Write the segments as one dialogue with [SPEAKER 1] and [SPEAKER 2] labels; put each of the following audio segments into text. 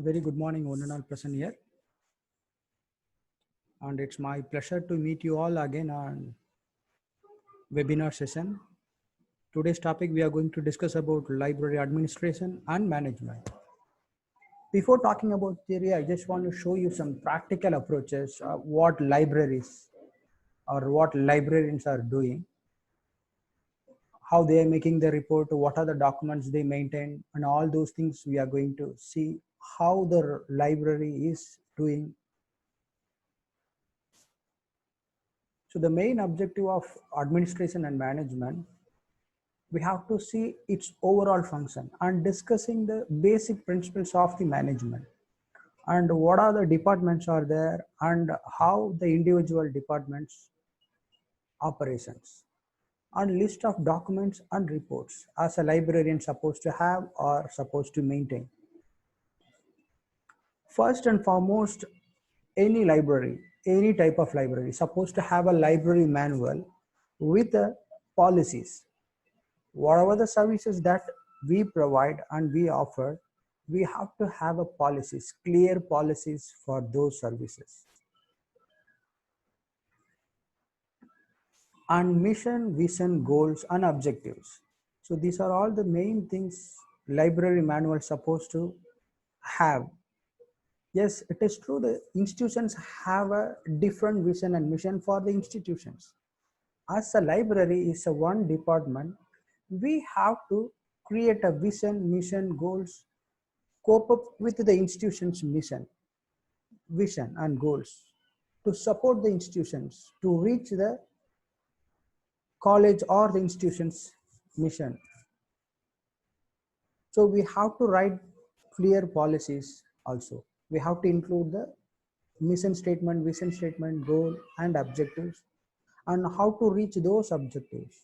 [SPEAKER 1] Very good morning, one and all present here. And it's my pleasure to meet you all again on webinar session. Today's topic we are going to discuss about library administration and management. Before talking about theory, I just want to show you some practical approaches, what libraries or what librarians are doing, how they are making the report, what are the documents they maintain, and all those things we are going to see how the library is doing. So the main objective of administration and management, we have to see its overall function and discussing the basic principles of the management and what are the departments are there and how the individual departments operations and list of documents and reports as a librarian supposed to have or supposed to maintain. First and foremost, any library, any type of library supposed to have a library manual with policies. Whatever the services that we provide and we offer, we have to have a policies, clear policies for those services. And mission, vision, goals, and objectives. So these are all the main things library manual supposed to have. Yes, it is true the institutions have a different vision and mission for the institutions. As a library is a one department, we have to create a vision, mission, goals, cope up with the institution's mission, vision, and goals to support the institutions to reach the college or the institution's mission. So we have to write clear policies also. We have to include the mission statement, vision statement, goal, and objectives, and how to reach those objectives.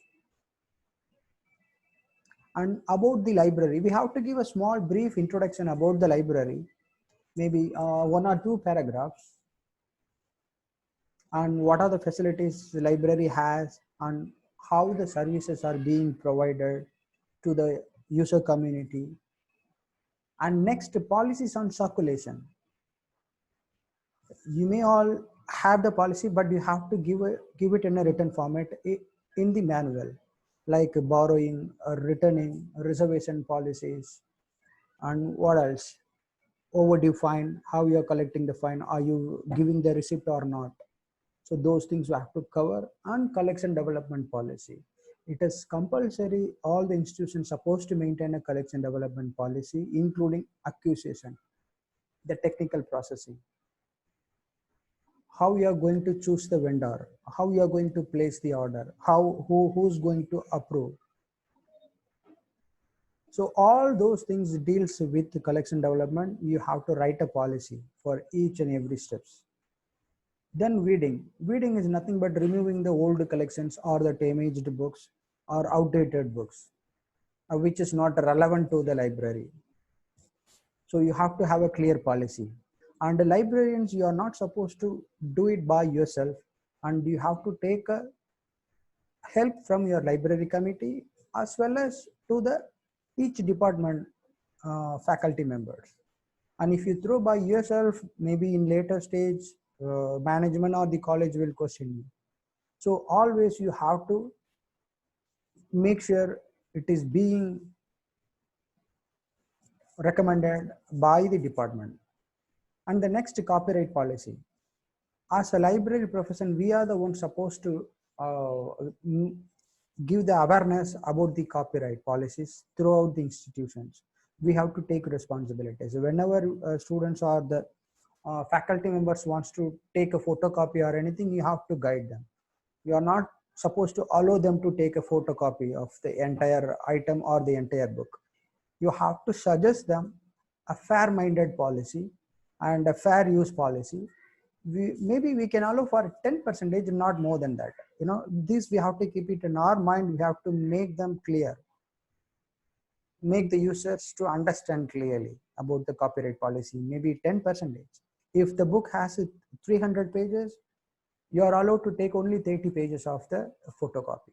[SPEAKER 1] And about the library, we have to give a small brief introduction about the library, maybe one or two paragraphs, and what are the facilities the library has and how the services are being provided to the user community. And next, policies on circulation. You may all have the policy, but you have to give it in a written format in the manual, like borrowing, returning, reservation policies, and what else? Overdue fine, how you are collecting the fine, are you giving the receipt or not? So those things you have to cover. And collection development policy. It is compulsory, all the institutions supposed to maintain a collection development policy, including accusation, the technical processing, how you are going to choose the vendor, how you are going to place the order, who's going to approve. So all those things deals with the collection development. You have to write a policy for each and every steps. Then weeding. Weeding is nothing but removing the old collections or the damaged books or outdated books, which is not relevant to the library. So you have to have a clear policy. And the librarians, you are not supposed to do it by yourself, and you have to take a help from your library committee as well as to the each department faculty members. And if you throw by yourself, maybe in later stage, management or the college will question you. So always you have to make sure it is being recommended by the department. And the next, copyright policy. As a library profession, we are the ones supposed to give the awareness about the copyright policies throughout the institutions. We have to take responsibilities. Whenever students or the faculty members wants to take a photocopy or anything, you have to guide them. You are not supposed to allow them to take a photocopy of the entire item or the entire book. You have to suggest them a fair-minded policy and a fair use policy. Maybe we can allow for 10%, not more than that. This we have to keep it in our mind. We have to make them clear, make the users to understand clearly about the copyright policy. Maybe 10%. If the book has 300 pages, you are allowed to take only 30 pages of the photocopy.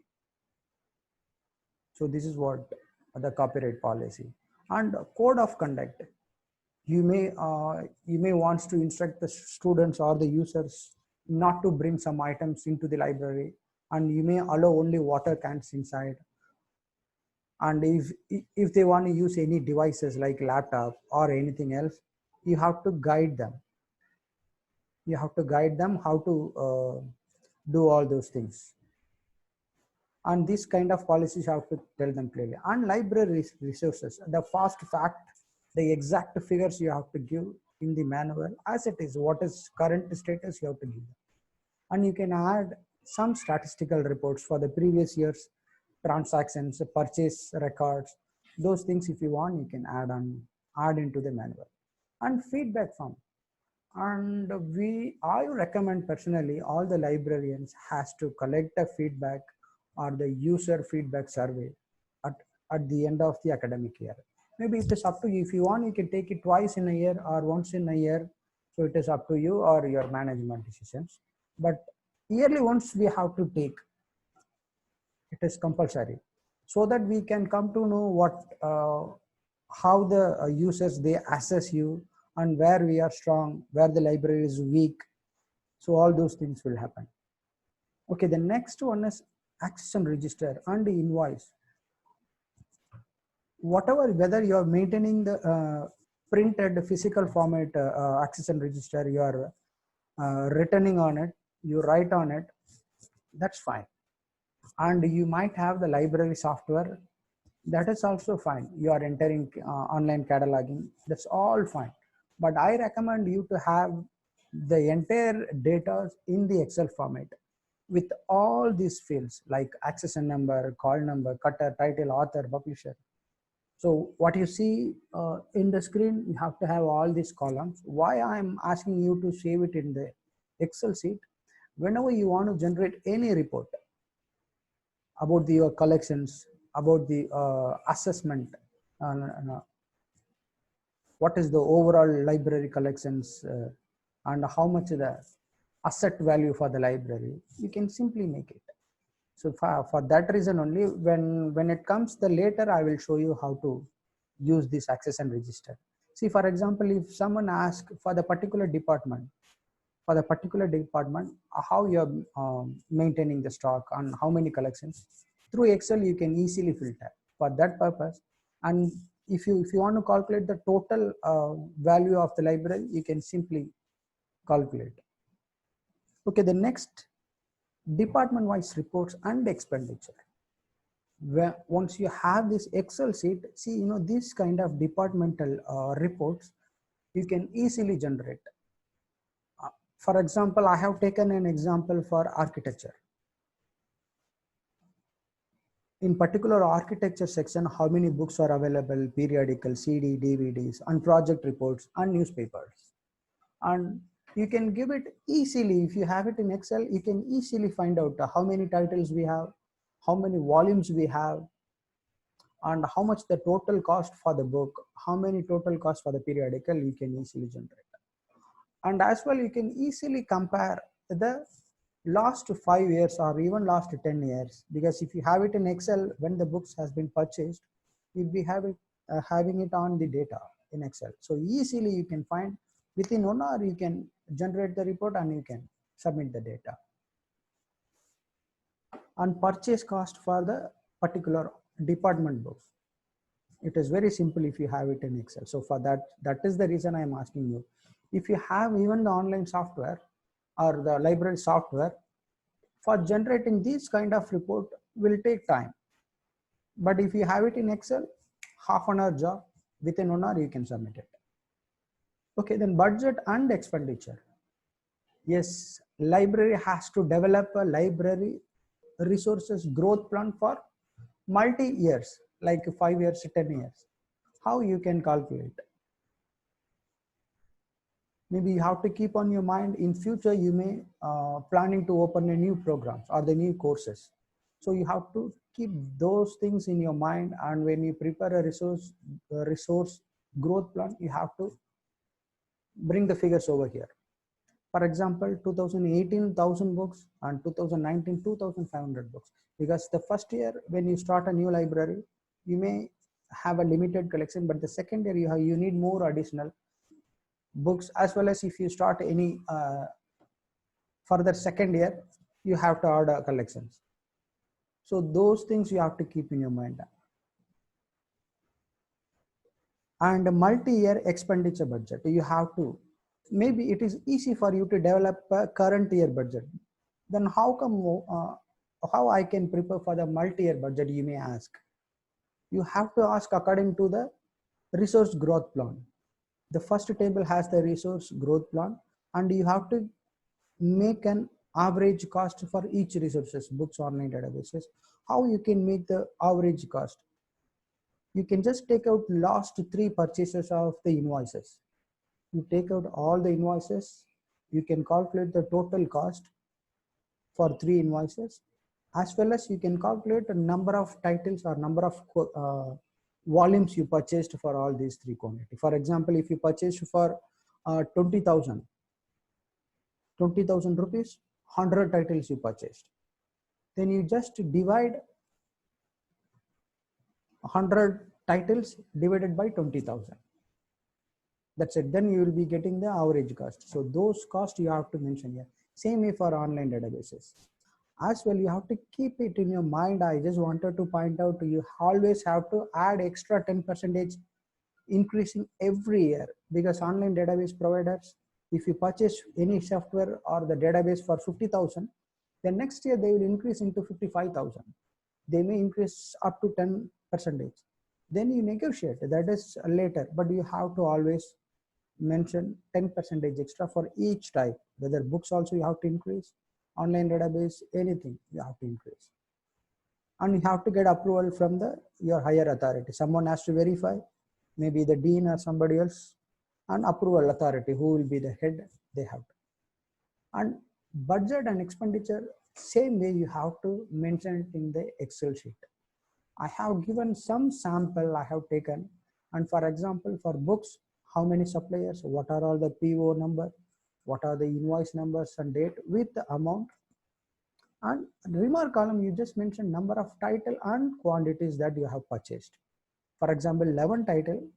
[SPEAKER 1] So this is what the copyright policy. And code of conduct. You may want to instruct the students or the users not to bring some items into the library, and you may allow only water cans inside. And if they want to use any devices like laptop or anything else, you have to guide them. You have to guide them how to do all those things. And this kind of policies you have to tell them clearly. And library resources, the fast fact, the exact figures you have to give in the manual as it is, what is current status you have to give them. And you can add some statistical reports for the previous year's transactions, purchase records, those things. If you want, you can add into the manual. And feedback form, and I recommend personally all the librarians has to collect a feedback or the user feedback survey at, at the end of the academic year. Maybe it is up to you. If you want, you can take it twice in a year or once in a year. So it is up to you or your management decisions. But yearly once we have to take, it is compulsory, so that we can come to know what how the users they assess you, and where we are strong, where the library is weak. So all those things will happen. Okay, the next one is accession register and invoice. Whatever, whether you are maintaining the printed physical format accession register, you are returning on it, you write on it, that's fine. And you might have the library software, that is also fine. You are entering online cataloging, that's all fine. But I recommend you to have the entire data in the Excel format with all these fields like accession number, call number, cutter, title, author, publisher. So what you see in the screen, you have to have all these columns. Why I'm asking you to save it in the Excel sheet? Whenever you want to generate any report about your collections, about the assessment, what is the overall library collections, and how much the asset value for the library, you can simply make it. So for that reason only, when it comes the later, I will show you how to use this accession register. See, for example, if someone asks for the particular department, how you're maintaining the stock and how many collections, through Excel you can easily filter for that purpose. And if you want to calculate the total value of the library, you can simply calculate. Okay, the next, department wise reports and expenditure. Where once you have this Excel sheet, see, this kind of departmental reports you can easily generate. For example, I have taken an example for architecture. In particular architecture section, how many books are available, periodical, CD, DVDs, and project reports and newspapers. And you can give it easily. If you have it in Excel, you can easily find out how many titles we have, how many volumes we have, and how much the total cost for the book, how many total cost for the periodical, you can easily generate. And as well, you can easily compare the last 5 years or even last 10 years, because if you have it in Excel, when the books has been purchased, you'll be having it on the data in Excel. So easily you can find within 1 hour, you can generate the report and you can submit the data. And purchase cost for the particular department books, it is very simple if you have it in Excel. So for that is the reason I am asking you. If you have even the online software or the library software, for generating this kind of report will take time. But if you have it in Excel, half an hour job, within 1 hour you can submit it. Okay, then budget and expenditure. Yes, library has to develop a library resources growth plan for multi years, like 5 years, 10 years. How you can calculate? Maybe you have to keep on your mind, in future you may planning to open a new programs or the new courses. So you have to keep those things in your mind, and when you prepare a resource growth plan, you have to bring the figures over here. For example, 2018 1,000 books and 2019 2,500 books, because the first year when you start a new library, you may have a limited collection, but the second year you need more additional. books, as well as if you start any further second year, you have to order collections. So those things you have to keep in your mind. And a multi-year expenditure budget, you have to, maybe it is easy for you to develop a current year budget. Then how come, how I can prepare for the multi-year budget, you may ask. You have to ask according to the resource growth plan. The first table has the resource growth plan, and you have to make an average cost for each resources, books, online databases. How you can make the average cost? You can just take out last 3 purchases of the invoices. You take out all the invoices, you can calculate the total cost for 3 invoices, as well as you can calculate the number of titles or number of volumes you purchased for all these 3 quantity. For example, if you purchased for 20,000 rupees, 100 titles you purchased, then you just divide 100 titles divided by 20,000. That's it. Then you will be getting the average cost. So those costs you have to mention here. Same way for online databases. As well, you have to keep it in your mind. I just wanted to point out, you always have to add extra 10% increasing every year, because online database providers, if you purchase any software or the database for 50,000, then next year they will increase into 55,000. They may increase up to 10%. Then you negotiate, that is later, but you have to always mention 10% extra for each type, whether books also you have to increase, online database, anything you have to increase. And you have to get approval from your higher authority. Someone has to verify, maybe the dean or somebody else, and approval authority, who will be the head, they have to. And budget and expenditure, same way you have to mention it in the Excel sheet. I have given some sample I have taken, and for example, for books, how many suppliers, what are all the PO number, what are the invoice numbers and date with the amount. And remark column, you just mention number of title and quantities that you have purchased. For example, 11 title,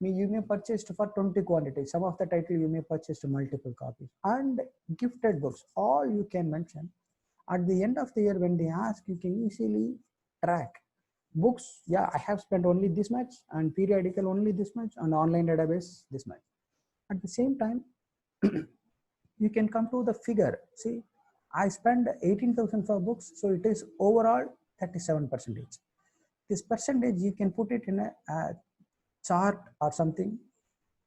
[SPEAKER 1] you may purchase for 20 quantities. Some of the title you may purchase multiple copies. And gifted books, all you can mention. At the end of the year, when they ask, you can easily track. Books, yeah, I have spent only this much, and periodical only this much, and online database this much. At the same time, you can come to the figure. See, I spend 18,000 for books, so it is overall 37%. This percentage you can put it in a chart or something,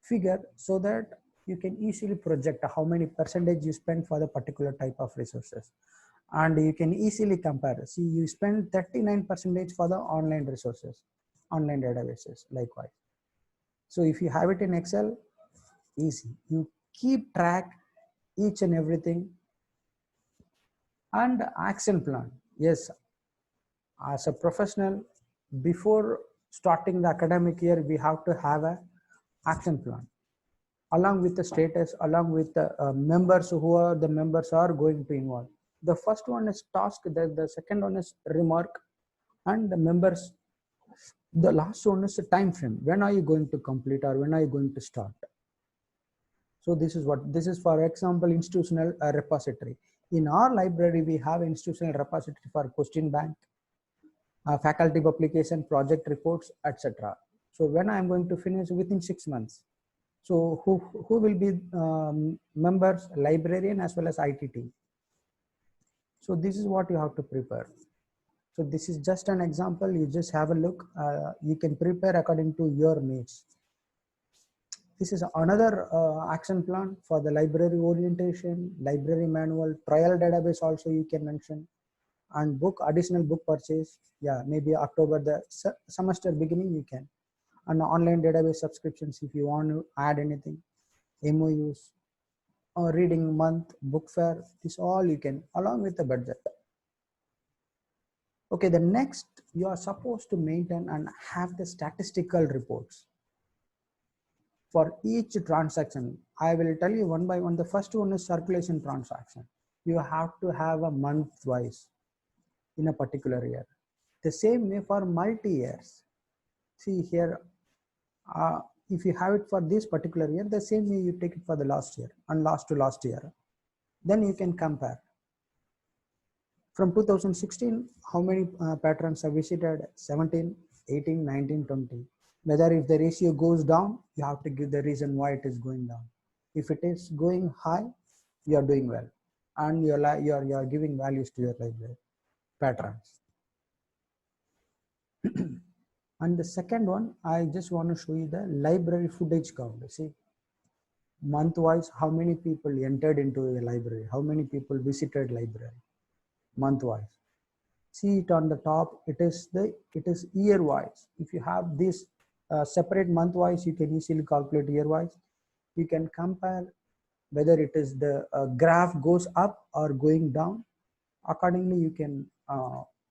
[SPEAKER 1] figure, so that you can easily project how many percentage you spend for the particular type of resources. And you can easily compare. See, you spend 39% for the online resources, online databases, likewise. So if you have it in Excel, easy. You keep track each and everything. And action plan. Yes, as a professional, before starting the academic year, we have to have a action plan, along with the status, along with the members, who are the members are going to involve. The first one is task, the second one is remark, and the members, the last one is the time frame. When are you going to complete, or when are you going to start? So this is for example, institutional repository. In our library, we have institutional repository for question bank, faculty publication, project reports, etc. So when I'm going to finish within 6 months, so who will be members, librarian as well as IT team. So this is what you have to prepare. So this is just an example. You just have a look. You can prepare according to your needs. This is another action plan for the library orientation, library manual, trial database also you can mention, and book, additional book purchase. Yeah, maybe October, the semester beginning you can. And online database subscriptions if you want to add anything, MOUs, or reading month, book fair, this all you can, along with the budget. Okay, the next, you are supposed to maintain and have the statistical reports for each transaction. I will tell you one by one. The first one is circulation transaction. You have to have a month wise in a particular year. The same way for multi-years. See here, if you have it for this particular year, the same way you take it for the last year and last to last year. Then you can compare. From 2016, how many patrons have visited? 17, 18, 19, 20. Whether if the ratio goes down, you have to give the reason why it is going down. If it is going high, you are doing well, and you are giving values to your library patrons. And the second one, I just want to show you the library footage count. See, month wise, how many people entered into a library, how many people visited library, month wise. See it on the top, it is year wise. If you have this separate month wise, you can easily calculate year wise. You can compare whether it is the graph goes up or going down. Accordingly, you can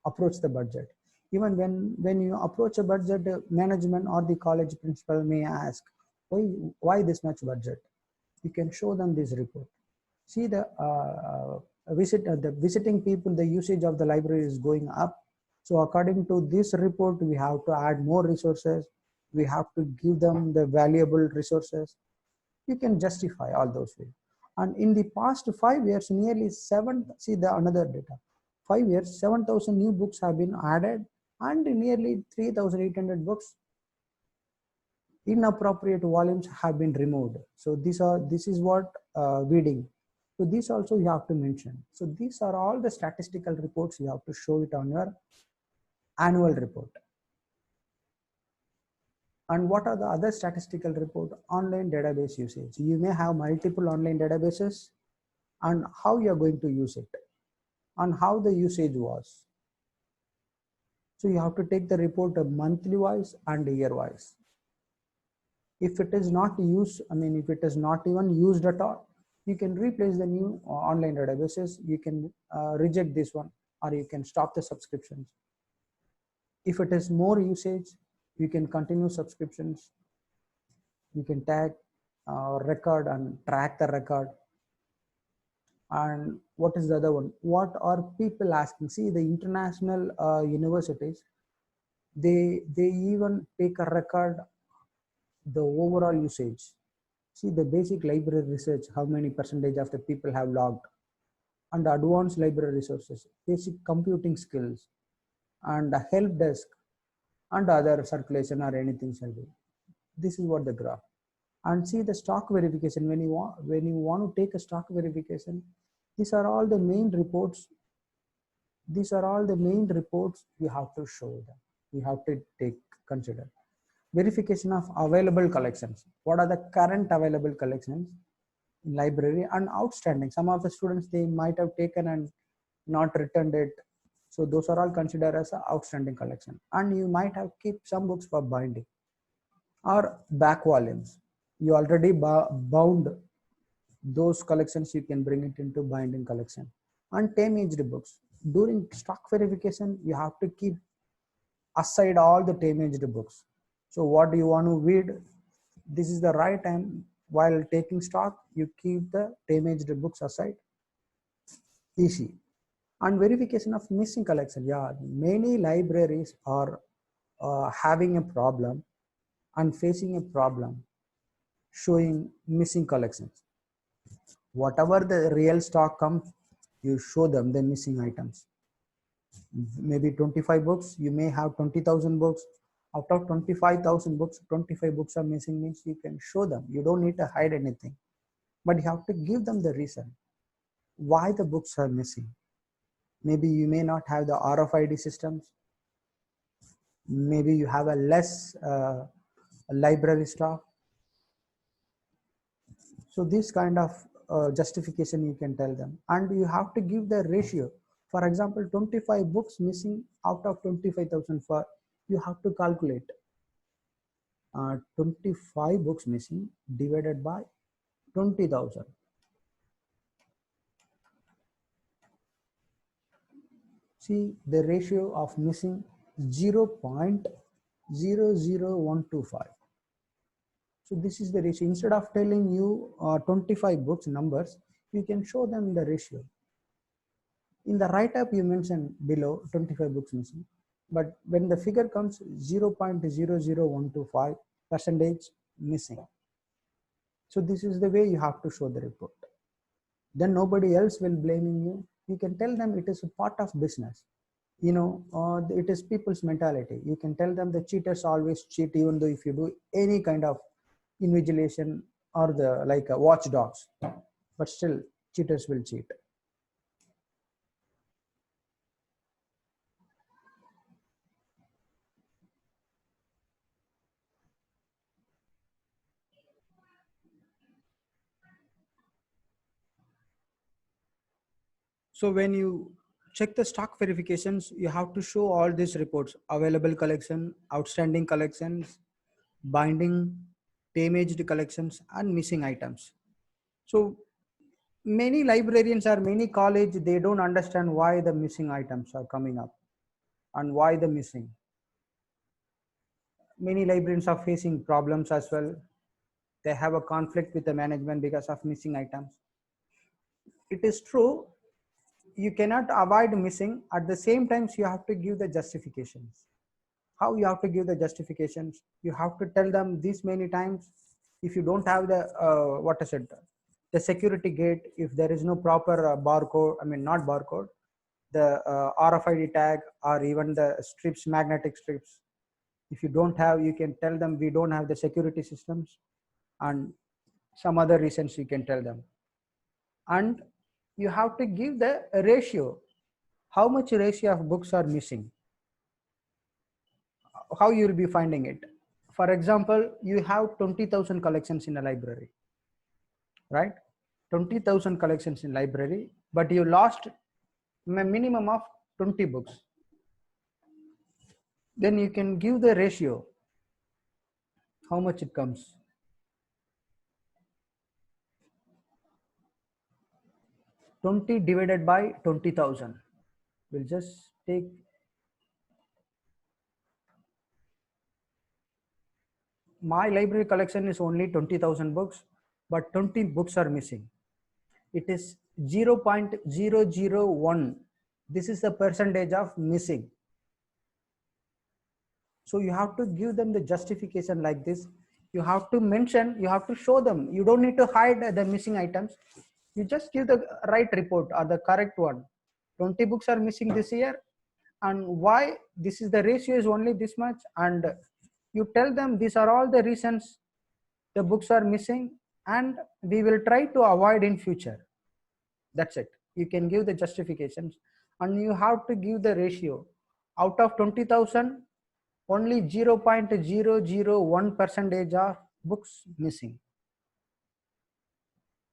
[SPEAKER 1] approach the budget. Even when you approach a budget, management or the college principal may ask, why this much budget? You can show them this report. See the visiting people, the usage of the library is going up. So according to this report, we have to add more resources. We have to give them the valuable resources. You can justify all those ways. And in the past 5 years, nearly see the another data. 5 years, 7,000 new books have been added, and nearly 3,800 books inappropriate volumes have been removed. So this is what weeding. So this also you have to mention. So these are all the statistical reports. You have to show it on your annual report. And what are the other statistical report? Online database usage. You may have multiple online databases, and how you are going to use it, and how the usage was. So you have to take the report monthly wise and year wise. If it is not used, if it is not even used at all, you can replace the new online databases. You can reject this one, or you can stop the subscriptions. If it is more usage, you can continue subscriptions. You can tag record and track the record. And what is the other one? What are people asking? See, the international universities, they even take a record the overall usage. See the basic library research, how many percentage of the people have logged, and advanced library resources, basic computing skills, and a help desk, and other circulation or anything shall be. This is what the graph. And see the stock verification. When you want to take a stock verification, these are all the main reports. These are all the main reports you have to show them. You have to consider. Verification of available collections. What are the current available collections in library and outstanding? Some of the students, they might have taken and not returned it. So those are all considered as an outstanding collection. And you might have keep some books for binding or back volumes. You already bound those collections, you can bring it into binding collection. And damaged books. During stock verification, you have to keep aside all the damaged books. So what do you want to read? This is the right time. While taking stock, you keep the damaged books aside. Easy. And verification of missing collection. Yeah, many libraries are having a problem and facing a problem showing missing collections. Whatever the real stock comes, you show them the missing items. Maybe 25 books, you may have 20,000 books. Out of 25,000 books, 25 books are missing, means you can show them. You don't need to hide anything, but you have to give them the reason why the books are missing. Maybe you may not have the RFID systems. Maybe you have a less library stock. So this kind of justification you can tell them, and you have to give the ratio. For example, 25 books missing out of 25,000, for you have to calculate 25 books missing divided by 20,000. See the ratio of missing 0.00125. So this is the ratio. Instead of telling you 25 books numbers, you can show them the ratio. In the write-up, you mention below 25 books missing, but when the figure comes 0.00125 percentage, missing. So this is the way you have to show the report. Then nobody else will blaming you. You can tell them it is a part of business. It is people's mentality. You can tell them the cheaters always cheat, even though if you do any kind of invigilation or the like watchdogs, but still cheaters will cheat. So when you check the stock verifications, you have to show all these reports: available collection, outstanding collections, binding, damaged collections, and missing items. So many librarians or many college, they don't understand why the missing items are coming up and why the missing. Many librarians are facing problems as well. They have a conflict with the management because of missing items. It is true, you cannot avoid missing. At the same time, you have to give the justifications. How you have to give the justifications? You have to tell them this many times. If you don't have the what is it, the security gate, if there is no proper barcode, I mean not barcode, the RFID tag, or even the strips, magnetic strips, if you don't have, you can tell them we don't have the security systems, and some other reasons you can tell them. And you have to give the ratio, how much ratio of books are missing, how you will be finding it. For example, you have 20,000 collections in a library, right? 20,000 collections in library, but you lost a minimum of 20 books. Then you can give the ratio, how much it comes. Twenty divided by 20,000. We'll just take my library collection is only 20,000 books, but 20 books are missing. It is 0.001. This is the percentage of missing. So you have to give them the justification like this. You have to mention, you have to show them. You don't need to hide the missing items. You just give the right report or the correct one. 20 books are missing this year, and why this is the ratio is only this much, and you tell them these are all the reasons the books are missing, and we will try to avoid in future. That's it. You can give the justifications, and you have to give the ratio. Out of 20,000, only 0.001 percentage of books missing.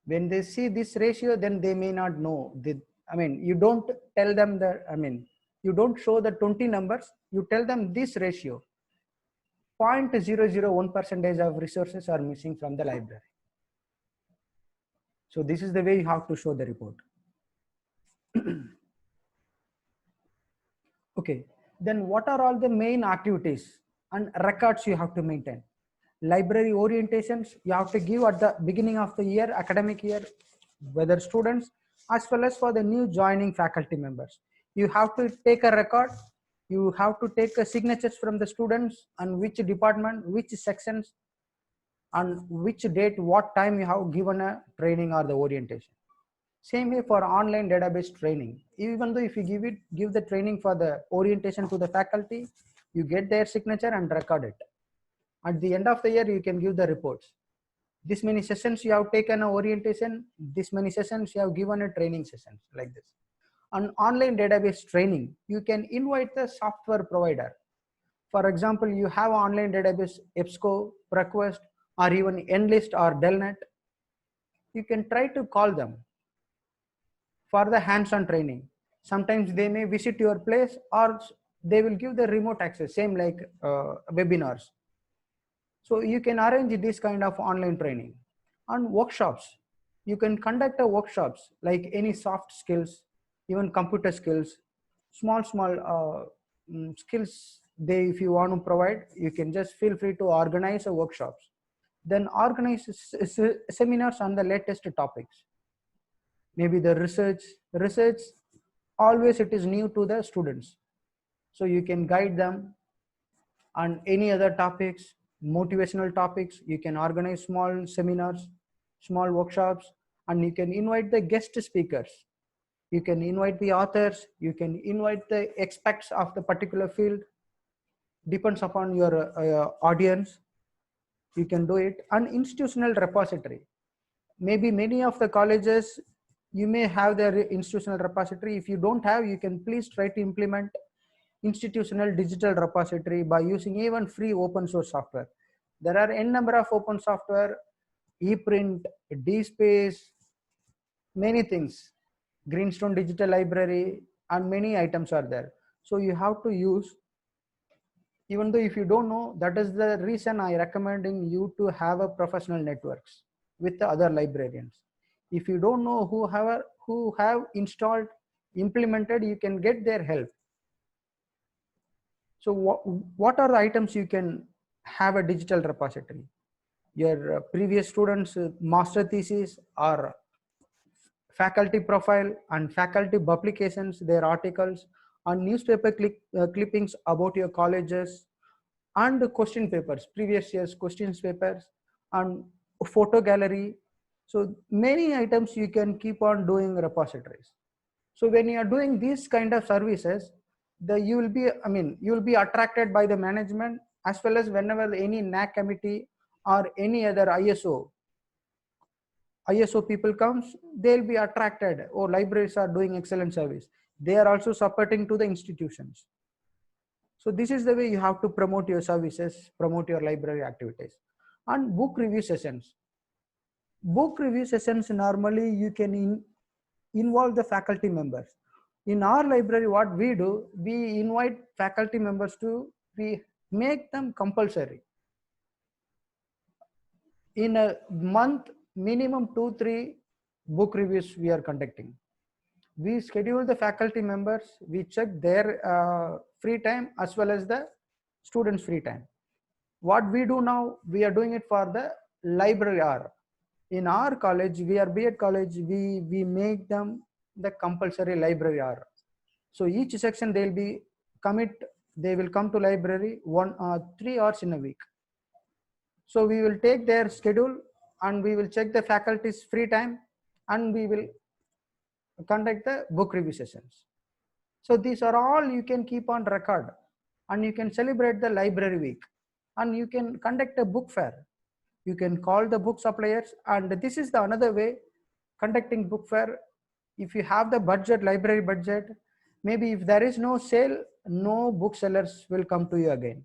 [SPEAKER 1] When they see this ratio, then they may not know. You don't tell them that, you don't show the 20 numbers, you tell them this ratio. 0.001 percentage of resources are missing from the library. So this is the way you have to show the report. Okay, then what are all the main activities and records you have to maintain? Library orientations you have to give at the beginning of the year, academic year, whether students as well as for the new joining faculty members. You have to take a record, you have to take signatures from the students and which department, which sections, and which date, what time you have given a training or the orientation. Same way for online database training. Even though if you give the training for the orientation to the faculty, you get their signature and record it. At the end of the year, you can give the reports. This many sessions you have taken an orientation, this many sessions you have given a training sessions, like this. On online database training, you can invite the software provider. For example, you have online database EBSCO, ProQuest, or even Enlist or Delnet. You can try to call them for the hands-on training. Sometimes they may visit your place, or they will give the remote access, same like webinars. So you can arrange this kind of online training. On workshops, you can conduct a workshops like any soft skills, even computer skills, small skills. If you want to provide, you can just feel free to organize a workshops. Then organize seminars on the latest topics. Maybe the research always it is new to the students, so you can guide them on any other topics. motivational topics. You can organize small seminars, small workshops, and you can invite the guest speakers. You can invite the authors, you can invite the experts of the particular field, depends upon your audience. You can do it. An institutional repository. Maybe many of the colleges, you may have their institutional repository. If you don't have, you can please try to implement institutional digital repository by using even free open source software. There are n number of open software, ePrint, DSpace, many things, Greenstone Digital Library, and many items are there. So you have to use, even though if you don't know, that is the reason I recommending you to have a professional networks with the other librarians. If you don't know who have installed, implemented, you can get their help. So what are the items you can have a digital repository? Your previous students' master thesis or faculty profile and faculty publications, their articles, and newspaper clippings about your colleges, and the question papers, previous year's questions papers, and photo gallery. So many items you can keep on doing repositories. So when you are doing these kind of services, you will be attracted by the management, as well as whenever any NAC committee or any other ISO people comes, they'll be attracted. Oh, libraries are doing excellent service. They are also supporting to the institutions. So this is the way you have to promote your services, promote your library activities. And book review sessions. Book review sessions, normally you can involve the faculty members. In our library, what we do, we invite faculty members we make them compulsory. In a month, minimum 2-3 book reviews we are conducting. We schedule the faculty members, we check their free time as well as the students' free time. What we do now, we are doing it for the library hour. In our college, we are B.Ed college, we make them the compulsory library hour. So each section they will come to library 3 hours in a week. So we will take their schedule and we will check the faculty's free time and we will conduct the book review sessions. So these are all you can keep on record, and you can celebrate the library week, and you can conduct a book fair. You can call the book suppliers, and this is the another way conducting book fair. If you have the budget, library budget, maybe if there is no sale, no booksellers will come to you again.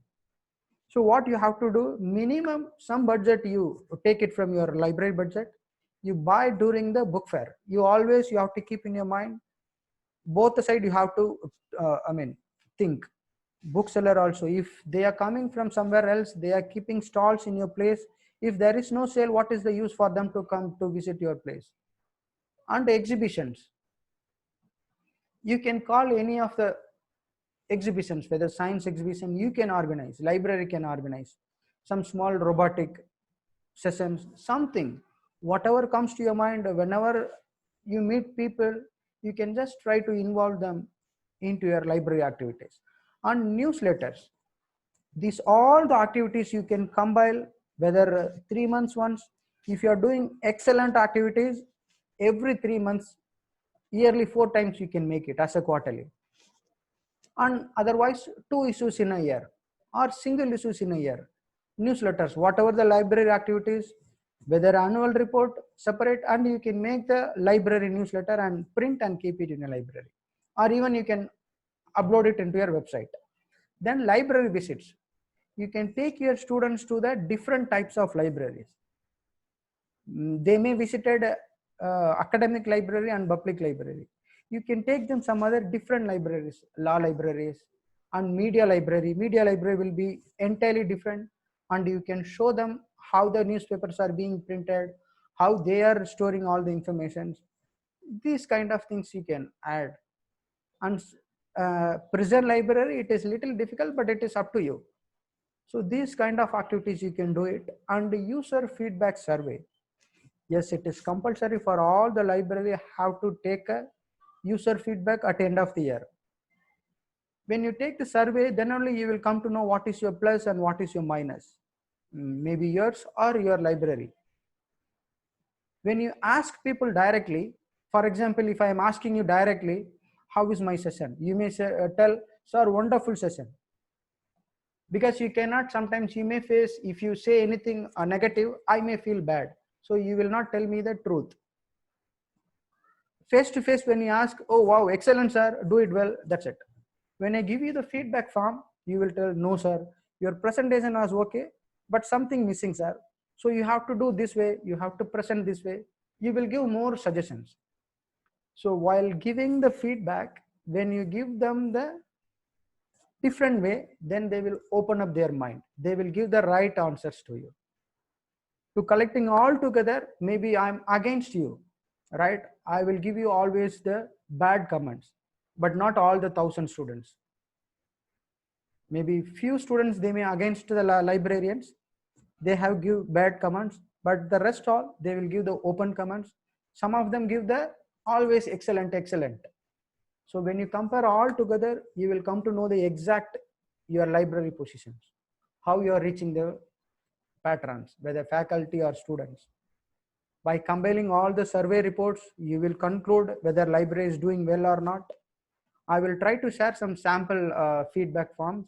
[SPEAKER 1] So what you have to do, minimum some budget, you take it from your library budget, you buy during the book fair. You have to keep in your mind, both the side you have to think. Bookseller also, if they are coming from somewhere else, they are keeping stalls in your place. If there is no sale, what is the use for them to come to visit your place? And exhibitions, you can call any of the exhibitions, whether science exhibition, you can organize, library can organize some small robotic sessions, something, whatever comes to your mind. Whenever you meet people, you can just try to involve them into your library activities. And newsletters, these all the activities you can combine, whether 3 months once. If you are doing excellent activities, every 3 months, yearly 4 times you can make it as a quarterly. And otherwise 2 issues in a year or single issues in a year. Newsletters, whatever the library activities, whether annual report separate, and you can make the library newsletter and print and keep it in a library, or even you can upload it into your website. Then library visits, you can take your students to the different types of libraries. They may visited academic library and public library. You can take them some other different libraries, law libraries and media library. Media library will be entirely different, and you can show them how the newspapers are being printed, how they are storing all the information. These kind of things you can add. And prison library, it is little difficult, but it is up to you. So these kind of activities you can do it. And user feedback survey, yes, it is compulsory for all the library have to take a user feedback at the end of the year. When you take the survey, then only you will come to know what is your plus and what is your minus. maybe yours or your library. When you ask people directly, for example, if I am asking you directly, how is my session? You may say, tell, sir, wonderful session. Because you cannot, sometimes you may face, if you say anything negative, I may feel bad. So you will not tell me the truth. Face to face, when you ask, oh wow, excellent sir, do it well, that's it. When I give you the feedback form, you will tell, no sir, your presentation was okay, but something missing sir. So you have to do this way, you have to present this way. You will give more suggestions. So while giving the feedback, when you give them the different way, then they will open up their mind. They will give the right answers to you. To collecting all together, maybe I'm against you, right? I will give you always the bad comments, but not all the 1,000 students. Maybe few students, they may against the librarians, they have give bad comments, but the rest all, they will give the open comments. Some of them give the always excellent, excellent. So when you compare all together, you will come to know the exact your library positions, how you are reaching the patrons, whether faculty or students. By compiling all the survey reports, you will conclude whether library is doing well or not. I will try to share some sample feedback forms.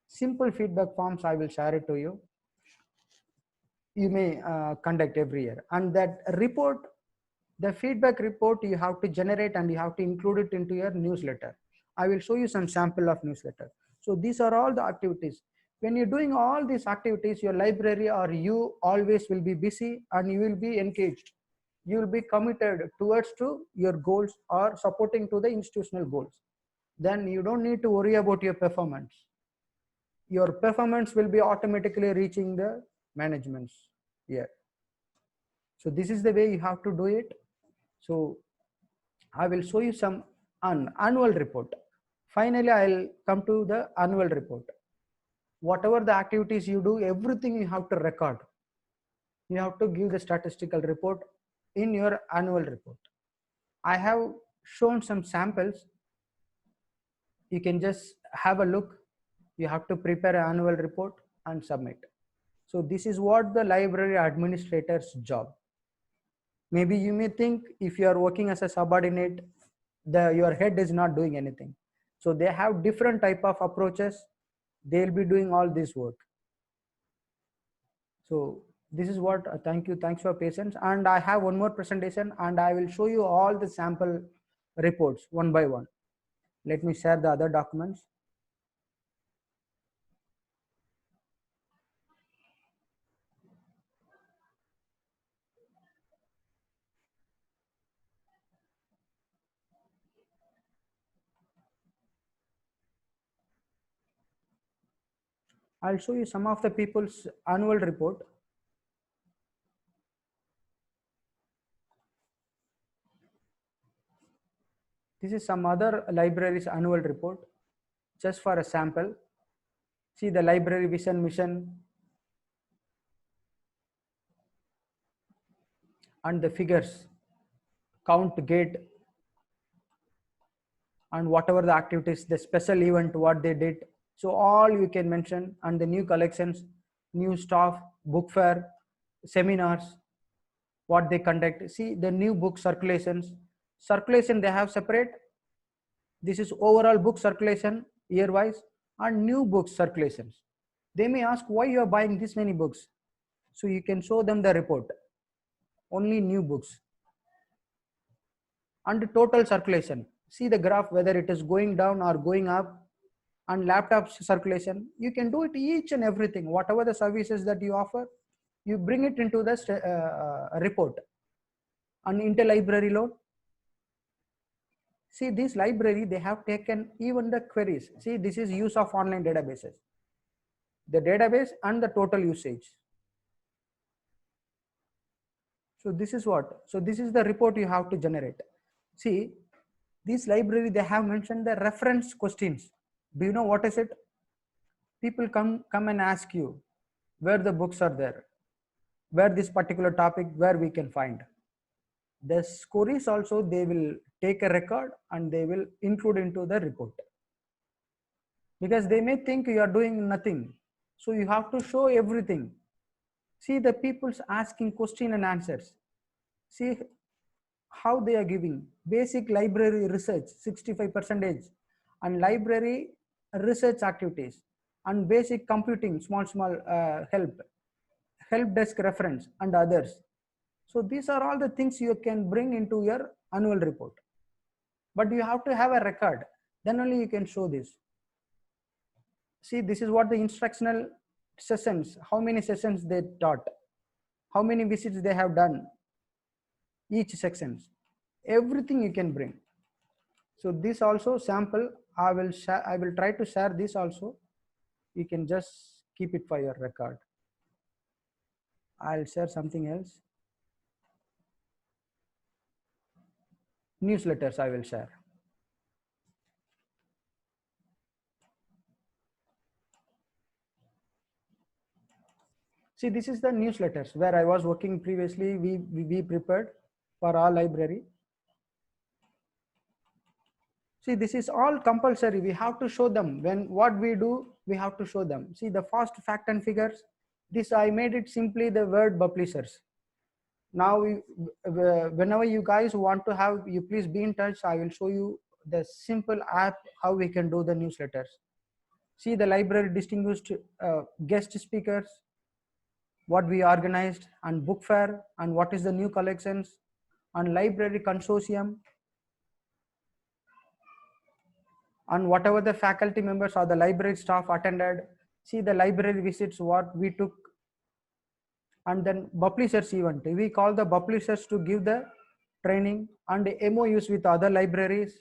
[SPEAKER 1] Simple feedback forms, I will share it to you. You may conduct every year. And that report, the feedback report, you have to generate and you have to include it into your newsletter. I will show you some sample of newsletter. So these are all the activities. When you're doing all these activities, your library or you always will be busy and you will be engaged. You will be committed towards to your goals or supporting to the institutional goals. Then you don't need to worry about your performance. Your performance will be automatically reaching the managements here. So this is the way you have to do it. So I will show you some annual report. Finally, I'll come to the annual report. Whatever the activities you do, everything you have to record. You have to give the statistical report in your annual report. I have shown some samples. You can just have a look. You have to prepare an annual report and submit. So this is what the library administrator's job. Maybe you may think if you are working as a subordinate, your head is not doing anything. So they have different type of approaches. They'll be doing all this work. So this is what, thank you, thanks for patience. And I have one more presentation and I will show you all the sample reports one by one. Let me share the other documents. I'll show you some of the people's annual report. This is some other library's annual report, just for a sample. See the library vision, mission, and the figures, count, gate, and whatever the activities, the special event, what they did. So all you can mention, and the new collections, new staff, book fair, seminars, what they conduct. See the new book circulations. Circulation they have separate. This is overall book circulation year wise and new book circulations. They may ask why you are buying this many books. So you can show them the report. Only new books. And total circulation. See the graph whether it is going down or going up. And laptop circulation. You can do it each and everything. Whatever the services that you offer, you bring it into the report. And interlibrary load. See this library, they have taken even the queries. See, this is use of online databases. The database and the total usage. So this is what, so this is the report you have to generate. See, this library, they have mentioned the reference questions. Do you know what is it? People come and ask you where the books are there, where this particular topic, where we can find. The queries also, they will take a record and they will include into the report. Because they may think you are doing nothing. So you have to show everything. See the people's asking question and answers. See how they are giving basic library research 65% and library research activities and basic computing small help desk reference and others. So these are all the things you can bring into your annual report, but you have to have a record, then only you can show this. See, this is what the instructional sessions, how many sessions they taught, how many visits they have done, each sections, everything you can bring. So this also sample, I will try to share this also. You can just keep it for your record. I'll share something else. Newsletters I will share. See, this is the newsletters where I was working previously. We prepared for our library. See, this is all compulsory. We have to show them when what we do, we have to show them. See the fast fact and figures. This I made it simply the word publishers. Now, whenever you guys want to have, you please be in touch. I will show you the simple app, how we can do the newsletters. See the library distinguished guest speakers, what we organized, and book fair, and what is the new collections, and library consortium, and whatever the faculty members or the library staff attended. See the library visits, what we took, and then publishers event. We call the publishers to give the training and MOUs with other libraries.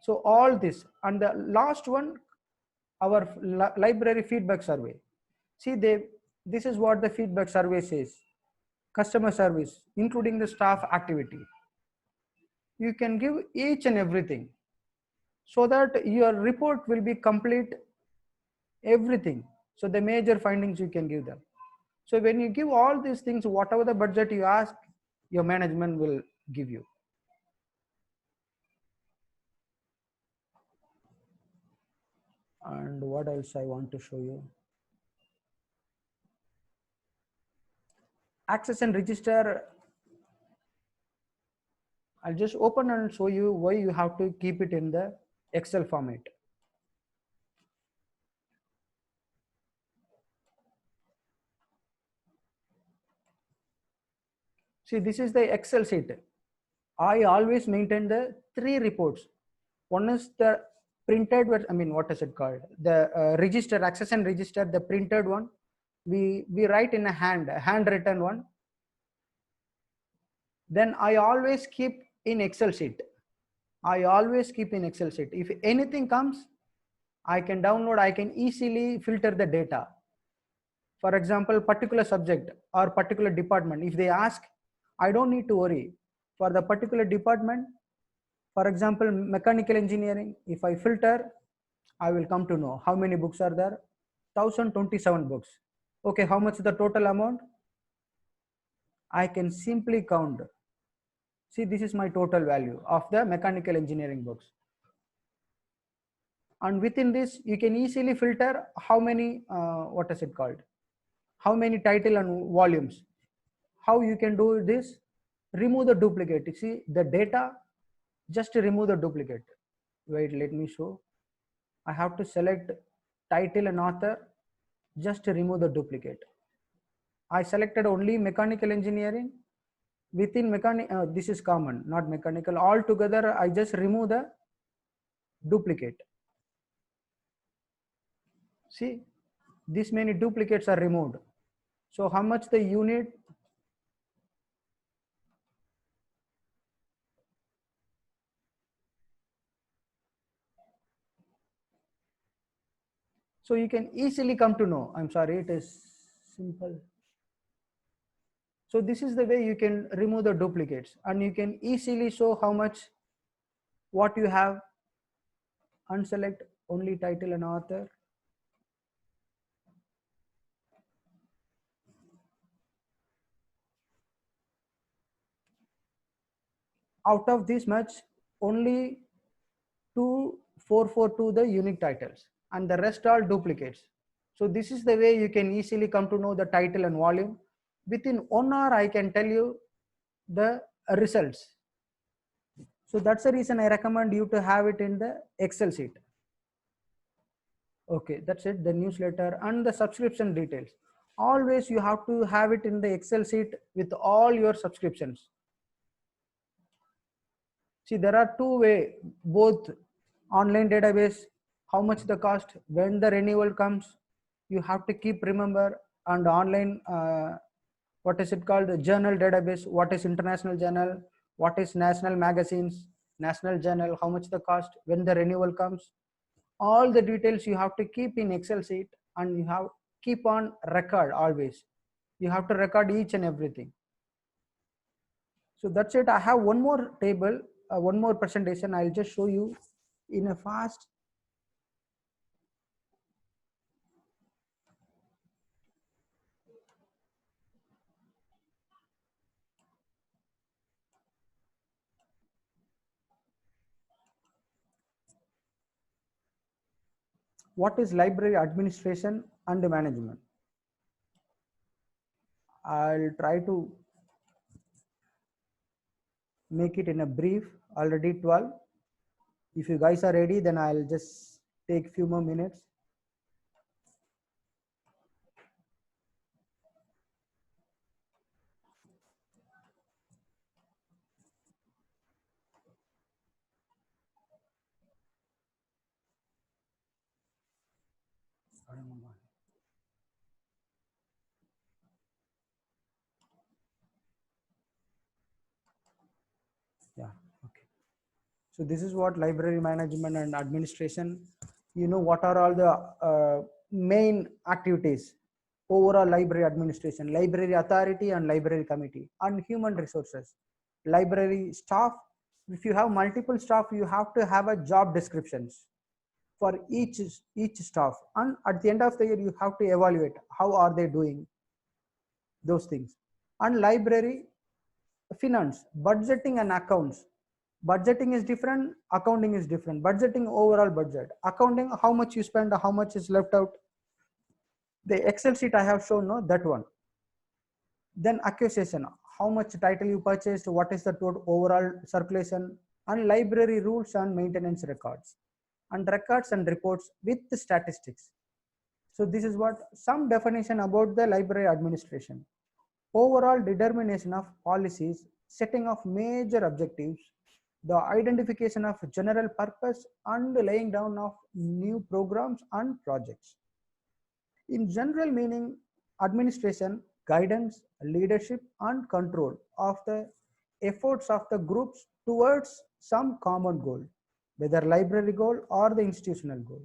[SPEAKER 1] So all this, and the last one, our library feedback survey. See, this is what the feedback survey says. Customer service, including the staff activity. You can give each and everything so that your report will be complete, everything. So the major findings you can give them. So when you give all these things, whatever the budget you ask, your management will give you. And what else I want to show you? Access and register. I'll just open and show you why you have to keep it in the Excel format. See, this is the Excel sheet. I always maintain the 3 reports. One is the printed, I mean, what is it called? The register, access and register, the printed one. We write in a handwritten one. Then I always keep in Excel sheet. I always keep in Excel sheet. If anything comes, I can download, I can easily filter the data. For example, particular subject or particular department, if they ask, I don't need to worry. For the particular department, for example, mechanical engineering, if I filter, I will come to know how many books are there. 1027 books. Okay, how much is the total amount? I can simply count. See, this is my total value of the mechanical engineering books. And within this, you can easily filter how many, what is it called? How many title and volumes. How you can do this? Remove the duplicate. You see the data, just remove the duplicate. Wait, let me show. I have to select title and author, just remove the duplicate. I selected only mechanical engineering. Within this is common, not mechanical. All together, I just remove the duplicate. See, this many duplicates are removed. So how much the unit? So you can easily come to know. I'm sorry, it is simple. So this is the way you can remove the duplicates, and you can easily show how much, what you have. Unselect only title and author. Out of this much, only 2442 the unique titles, and the rest are duplicates. So this is the way you can easily come to know the title and volume. Within 1 hour, I can tell you the results. So that's the reason I recommend you to have it in the Excel sheet. Okay, that's it, the newsletter and the subscription details. Always you have to have it in the Excel sheet with all your subscriptions. See, there are two ways, both online database, how much the cost, when the renewal comes, you have to keep remember, and online, what is it called, journal database, what is international journal, what is national magazines, national journal, how much the cost, when the renewal comes. All the details you have to keep in Excel sheet, and you have keep on record always. You have to record each and everything. So that's it. I have one more table, one more presentation. I'll just show you in a fast. What is library administration and management? I'll try to make it in a brief, already 12. If you guys are ready, then I'll just take few more minutes. Yeah, okay. So this is what library management and administration, you know, what are all the main activities. Overall library administration, library authority and library committee, and human resources, library staff. If you have multiple staff, you have to have a job descriptions for each staff, and at the end of the year you have to evaluate how are they doing those things. And library finance, budgeting and accounts. Budgeting is different, accounting is different. Budgeting, overall budget. Accounting, how much you spend, how much is left out. The Excel sheet I have shown, no, that one. Then acquisition, how much title you purchased, what is the total overall circulation. And library rules and maintenance records, and records and reports with the statistics. So this is what some definition about the library administration. Overall determination of policies, setting of major objectives, the identification of general purpose, and laying down of new programs and projects. In general meaning, administration, guidance, leadership, and control of the efforts of the groups towards some common goal, whether library goal or the institutional goal.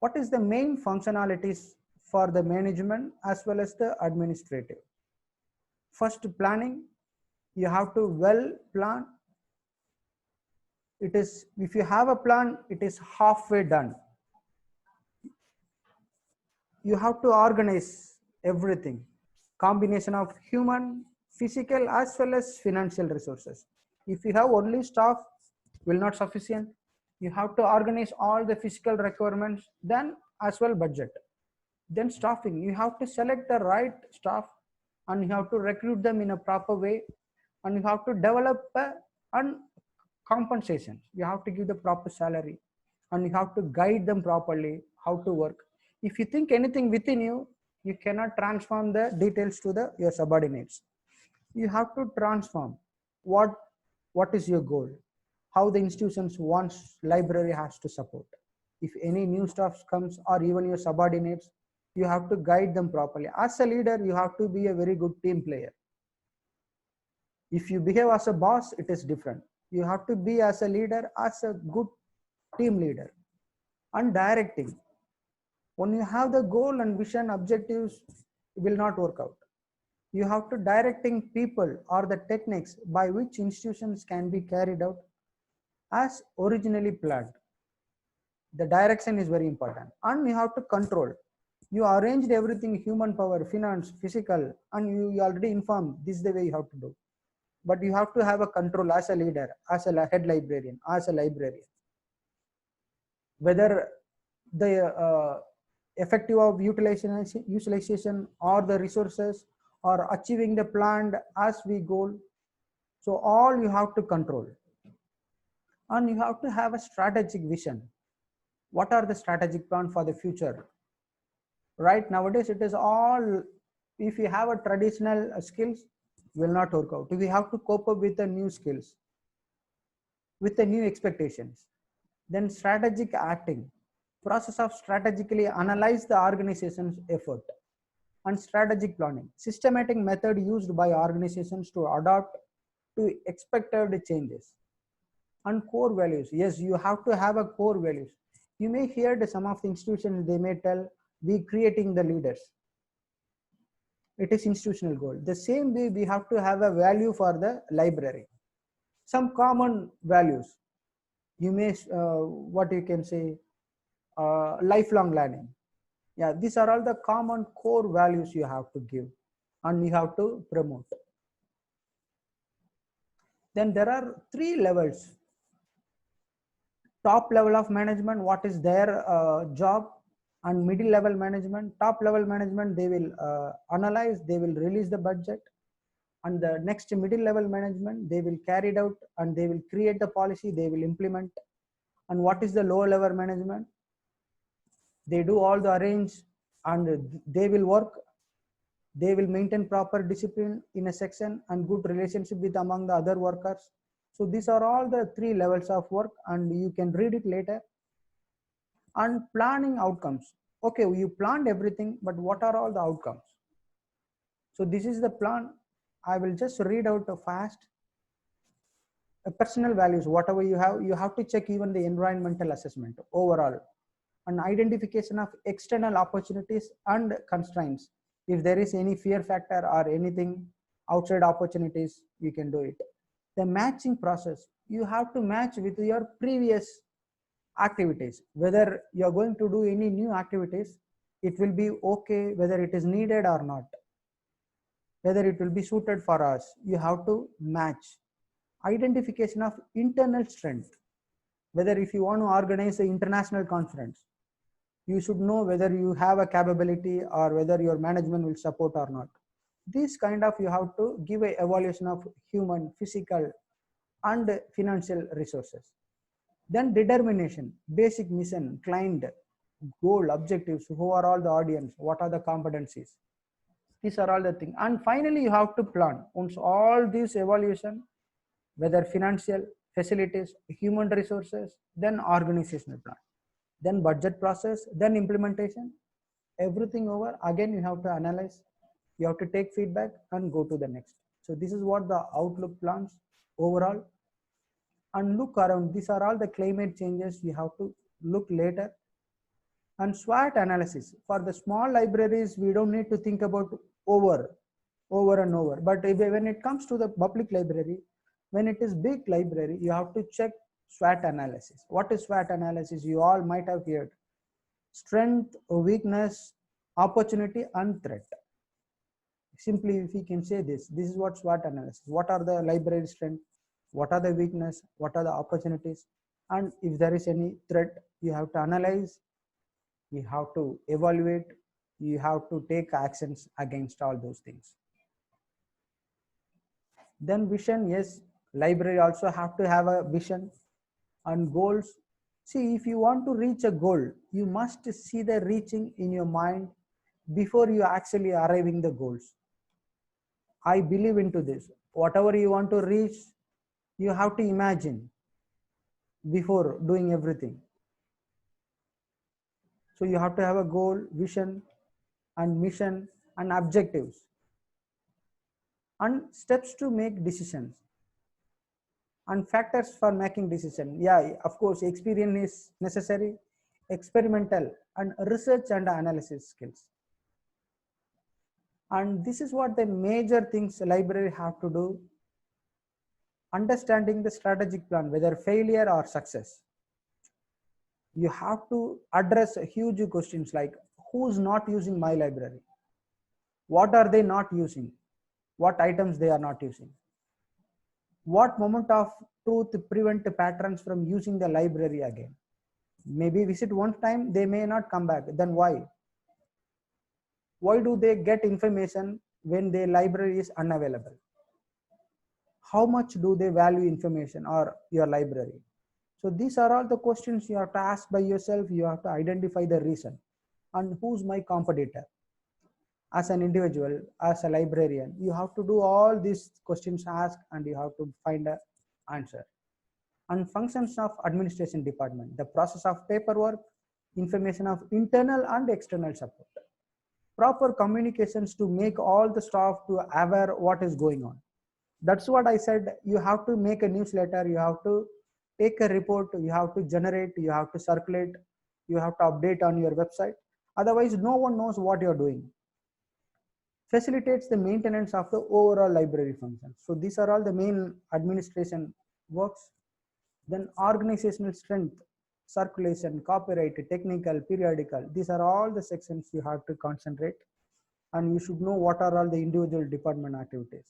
[SPEAKER 1] What is the main functionalities for the management as well as the administrative? First, planning. You have to well plan. It is, if you have a plan, it is halfway done. You have to organize everything, combination of human, physical as well as financial resources. If you have only staff, will not sufficient. You have to organize all the physical requirements, then as well budget. Then staffing, you have to select the right staff, and you have to recruit them in a proper way, and you have to develop and compensation. You have to give the proper salary, and you have to guide them properly how to work. If you think anything within you, you cannot transform the details to the your subordinates. You have to transform what is your goal, how the institutions wants library has to support. If any new stuff comes, or even your subordinates, you have to guide them properly. As a leader, you have to be a very good team player. If you behave as a boss, it is different. You have to be as a leader, as a good team leader. And directing, when you have the goal and vision objectives, it will not work out. You have to directing people or the techniques by which institutions can be carried out as originally planned. The direction is very important. And you have to control. You arranged everything, human power, finance, physical, and you already informed this is the way you have to do. But you have to have a control as a leader, as a head librarian, as a librarian. Whether the effective of utilization or the resources or achieving the planned as we goal. So all you have to control, and you have to have a strategic vision. What are the strategic plan for the future? Right nowadays, it is all, if you have a traditional skills, will not work out. If you have to cope up with the new skills, with the new expectations, then strategic acting, process of strategically analyze the organization's effort, and strategic planning, systematic method used by organizations to adapt to expected changes. And core values, yes, you have to have a core values. You may hear the some of the institutions, they may tell we creating the leaders, it is institutional goal. The same way we have to have a value for the library, some common values. You may what you can say, lifelong learning. Yeah, these are all the common core values you have to give and you have to promote. Then there are three levels. Top level of management, what is their job, and middle level management. Top level management, they will analyze, they will release the budget, and the next middle level management, they will carry it out and they will create the policy, they will implement. And what is the lower level management? They do all the arrange and they will work, they will maintain proper discipline in a section and good relationship with among the other workers. So these are all the three levels of work, and you can read it later. And planning outcomes, okay, you planned everything, but what are all the outcomes? So this is the plan. I will just read out fast. Personal values, whatever you have to check even the environmental assessment overall, and identification of external opportunities and constraints. If there is any fear factor or anything outside opportunities, you can do it. The matching process, you have to match with your previous activities. Whether you are going to do any new activities, it will be okay whether it is needed or not, whether it will be suited for us. You have to match. Identification of internal strength, whether if you want to organize an international conference, you should know whether you have a capability or whether your management will support or not. This kind of, you have to give a evaluation of human, physical and financial resources. Then determination, basic mission, client, goal, objectives, who are all the audience, what are the competencies. These are all the things. And finally, you have to plan. Once all these evaluation, whether financial, facilities, human resources, then organizational plan, then budget process, then implementation, everything over. Again, you have to analyze, you have to take feedback and go to the next. So this is what the outlook plans overall. And look around, these are all the climate changes, you have to look later. And SWOT analysis, for the small libraries, we don't need to think about over and over. But when it comes to the public library, when it is big library, you have to check SWOT analysis. What is SWOT analysis? You all might have heard. Strength, weakness, opportunity and threat. Simply, if we can say this is what SWOT analysis. What are the library strength? What are the weakness? What are the opportunities? And if there is any threat, you have to analyze, you have to evaluate, you have to take actions against all those things. Then vision, yes, library also have to have a vision. And goals, see, if you want to reach a goal, you must see the reaching in your mind before you actually arriving the goals. I believe into this. Whatever you want to reach, you have to imagine before doing everything. So you have to have a goal, vision and mission and objectives and steps to make decisions and factors for making decision. Yeah, of course, experience is necessary, experimental and research and analysis skills. And this is what the major things library have to do. Understanding the strategic plan, whether failure or success. You have to address huge questions like, who's not using my library? What are they not using? What items they are not using? What moment of truth prevent patrons from using the library again? Maybe visit one time, they may not come back. Then why? Why do they get information when their library is unavailable? How much do they value information or your library? So these are all the questions you have to ask by yourself. You have to identify the reason and who's my competitor. As an individual, as a librarian, you have to do all these questions asked and you have to find an answer. And functions of administration department, the process of paperwork, information of internal and external support, proper communications to make all the staff to aware what is going on. That's what I said. You have to make a newsletter, you have to take a report, you have to generate, you have to circulate, you have to update on your website. Otherwise, no one knows what you're doing. Facilitates the maintenance of the overall library functions. So these are all the main administration works. Then organizational strength, circulation, copyright, technical, periodical. These are all the sections you have to concentrate, and you should know what are all the individual department activities.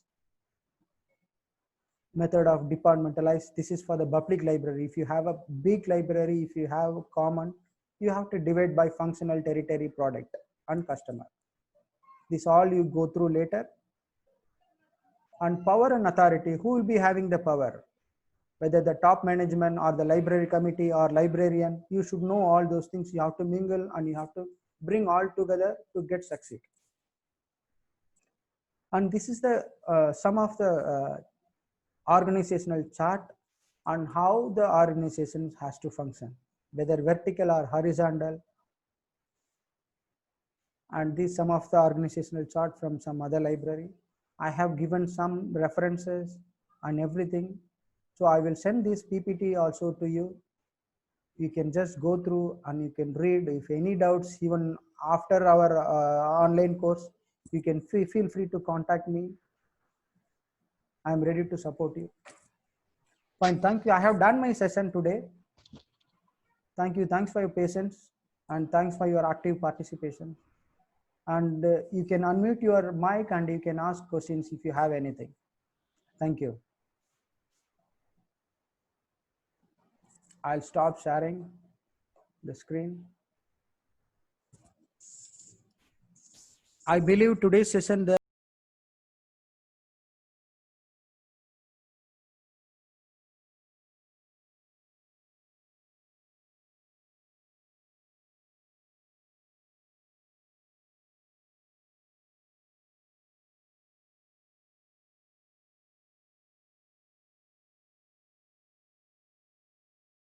[SPEAKER 1] Method of departmentalize. This is for the public library. If you have a big library, if you have common, you have to divide by functional, territory, product and customer. This all you go through later. And power and authority, who will be having the power, whether the top management or the library committee or librarian. You should know all those things. You have to mingle and you have to bring all together to get succeed. And this is the some of the organizational chart on how the organization has to function, whether vertical or horizontal. And this some of the organizational chart from some other library. I have given some references and everything. So I will send this PPT also to you. You can just go through and you can read. If any doubts, even after our online course, you can feel free to contact me. I am ready to support you. Fine, thank you. I have done my session today. Thank you. Thanks for your patience and thanks for your active participation. And you can unmute your mic and you can ask questions if you have anything. Thank you. I'll stop sharing the screen. I believe today's session